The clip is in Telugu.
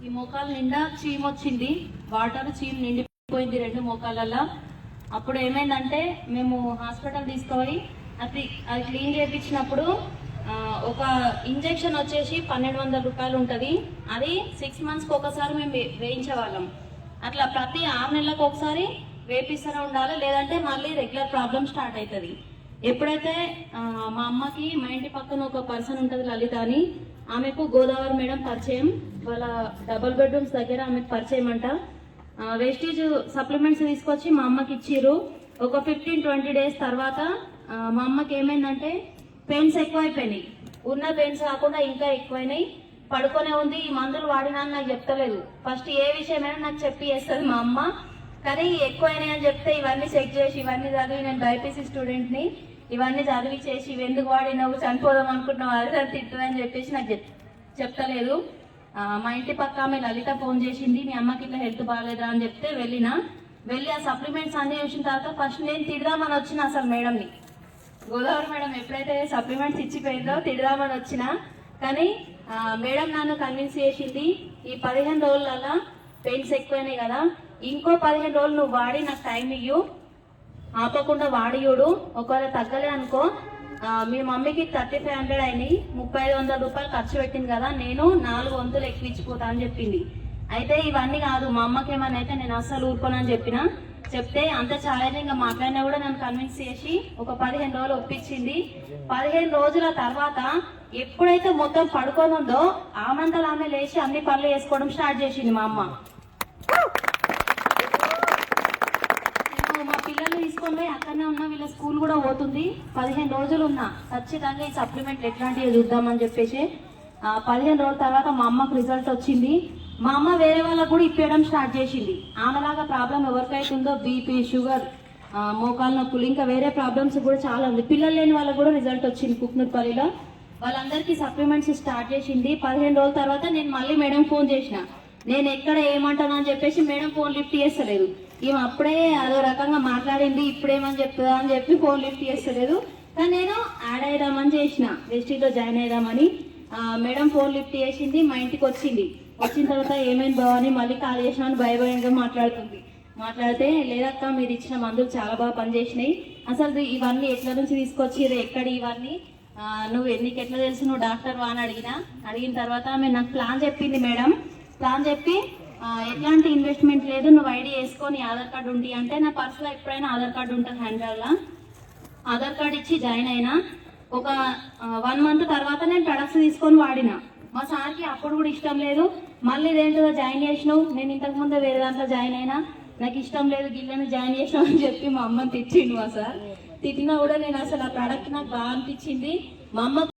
ఈ మోకాలు నిండా చీమ్ వచ్చింది, వాటర్ చీమ్ నిండిపోయింది రెండు మోకాళ్ళల్లో. అప్పుడు ఏమైందంటే మేము హాస్పిటల్ తీసుకుపోయి అది క్లీన్ చేయించినప్పుడు ఒక ఇంజెక్షన్ వచ్చేసి 1200 రూపాయలు ఉంటుంది. అది 6 మంత్స్కి ఒకసారి మేము వేయించేవాళ్ళం. అట్లా ప్రతి 6 నెలలకు ఒకసారి వేపిస్తూనే ఉండాలి, లేదంటే మళ్ళీ రెగ్యులర్ ప్రాబ్లం స్టార్ట్ అవుతుంది. ఎప్పుడైతే మా అమ్మకి మా ఇంటి పక్కన ఒక పర్సన్ ఉంటుంది లలిత అని, ఆమెకు గోదావరి మేడం పరిచయం, వాళ్ళ డబుల్ బెడ్రూమ్స్ దగ్గర ఆమెకు పరిచయం అంట. వెస్టీజ్ సప్లిమెంట్స్ తీసుకొచ్చి మా అమ్మకి ఇచ్చిర్రు. ఒక 15-20 డేస్ తర్వాత మా అమ్మకి ఏమైందంటే పెయిన్స్ ఎక్కువైపోయినాయి. ఉన్న పెయిన్స్ కాకుండా ఇంకా ఎక్కువైనాయి. పడుకొనే ఉంది. ఈ మందులు వాడినా నాకు చెప్తలేదు. ఫస్ట్ ఏ విషయమైనా నాకు చెప్పి చేస్తుంది మా అమ్మ. కానీ ఎక్కువైనాయి అని చెప్తే ఇవన్నీ చెక్ చేసి ఇవన్నీ చదివి, నేను బైపీసీ స్టూడెంట్ని, ఇవన్నీ చదివి చేసి ఇవెందుకు వాడినావు, చనిపోదాం అనుకుంటున్నావు, అది తిట్టుదని చెప్పేసి నాకు చెప్తలేదు. మా ఇంటి పక్క ఆమె లలిత ఫోన్ చేసింది, మీ అమ్మకి ఇట్లా హెల్త్ బాగాలేదా అని చెప్తే వెళ్ళి ఆ సప్లిమెంట్స్ అన్ని చూసిన తర్వాత ఫస్ట్ నేను తిడదామని వచ్చిన అసలు మేడంని. గోదావరి మేడం ఎప్పుడైతే సప్లిమెంట్స్ ఇచ్చిపోయిందో తిడదామని వచ్చిన, కానీ మేడం నన్ను కన్విన్స్ చేసింది. ఈ 15 రోజులలో పెయిన్స్ ఎక్కువైనాయి కదా, ఇంకో 15 రోజులు నువ్వు వాడి నాకు టైం ఇయ్యు, ఆపకుండా వాడియుడు. ఒకవేళ తగ్గలే అనుకో, మీ మమ్మీకి 3500 అయినాయి, 3500 రూపాయలు ఖర్చు పెట్టింది కదా, నేను 4 వంతులు ఎక్కించిపోతా అని చెప్పింది. అయితే ఇవన్నీ కాదు, మా అమ్మకి ఏమన్నా అయితే నేను అస్సలు ఊరుకోనని చెప్తే అంత ఛాలెంజింగ్ మాట్లాడినా కూడా నన్ను కన్విన్స్ చేసి ఒక 15 రోజులు ఒప్పించింది. 15 రోజుల తర్వాత ఎప్పుడైతే మొత్తం పడుకోనుందో ఆమంతలు ఆమె లేచి అన్ని పనులు చేసుకోవడం స్టార్ట్ చేసింది మా అమ్మ. మా పిల్లలు తీసుకొని పోయి అక్కడనే ఉన్నా, వీళ్ళ స్కూల్ కూడా పోతుంది. 15 రోజులు ఉన్నా, ఖచ్చితంగా ఈ సప్లిమెంట్లు ఎట్లాంటివి చూద్దామని చెప్పేసి 15 రోజుల తర్వాత మా అమ్మకు రిజల్ట్ వచ్చింది. మా అమ్మ వేరే వాళ్ళకు కూడా ఇప్పేయడం స్టార్ట్ చేసింది. ఆమెలాగా ప్రాబ్లం ఎవరికైతుందో బీపీ, షుగర్, మోకాలు నొప్పులు, ఇంకా వేరే ప్రాబ్లమ్స్ కూడా చాలా ఉంది. పిల్లలు లేని వాళ్ళకు కూడా రిజల్ట్ వచ్చింది కుక్నూర్పల్లిలో. వాళ్ళందరికీ సప్లిమెంట్స్ స్టార్ట్ చేసింది. 15 రోజుల తర్వాత నేను మళ్ళీ మేడం ఫోన్ చేసిన, నేను ఎక్కడ ఏమంటాను అని చెప్పేసి మేడం ఫోన్ లిఫ్ట్ చేస్తలేదు. ఈమె అప్పుడే అదో రకంగా మాట్లాడింది, ఇప్పుడేమని చెప్తుందా అని చెప్పి ఫోన్ లిఫ్ట్ చేస్తలేదు. కానీ నేను యాడ్ అయిదామని చేసిన, వెస్టీలో జాయిన్ అయిదామని. మేడం ఫోన్ లిఫ్ట్ చేసింది, మా ఇంటికి వచ్చిన తర్వాత ఏమైంది బావని మళ్ళీ కాల్ చేసినా అని భయభయంగా మాట్లాడితే, లేదక్క మీరు ఇచ్చిన మందులు చాలా బాగా పనిచేసినాయి, అసలు ఇవన్నీ ఎట్ల నుంచి తీసుకొచ్చిర్రు, ఎక్కడ ఇవన్నీ, నువ్వు ఎట్లా తెలుసు, నువ్వు డాక్టర్ వా అని అడిగిన తర్వాత ఆమె నాకు ప్లాన్ చెప్పింది. మేడం ప్లాన్ చెప్పి ఎట్లాంటి ఇన్వెస్ట్మెంట్ లేదు, నువ్వు ఐడి వేసుకొని ఆధార్ కార్డు ఉండి అంటే, నా పర్సులో ఎప్పుడైనా ఆధార్ కార్డు ఉంటుంది హ్యాండ్బ్యాగ్లో, ఆధార్ కార్డు ఇచ్చి జాయిన్ అయినా. ఒక 1 మంత్ తర్వాత నేను ప్రొడక్ట్స్ తీసుకొని వాడినా. మా సార్కి అప్పుడు కూడా ఇష్టం లేదు, మళ్ళీ దేంట్లో జాయిన్ చేసినావు, నేను ఇంతకుముందే వేరే దాంట్లో జాయిన్ అయినా, నాకు ఇష్టం లేదు గిల్లని జాయిన్ చేసినావు అని చెప్పి మా అమ్మని తిట్టిండు. మా సార్ తిట్టినా కూడా నేను అసలు ఆ ప్రోడక్ట్ నాకు బాగా అనిపించింది. మా అమ్మ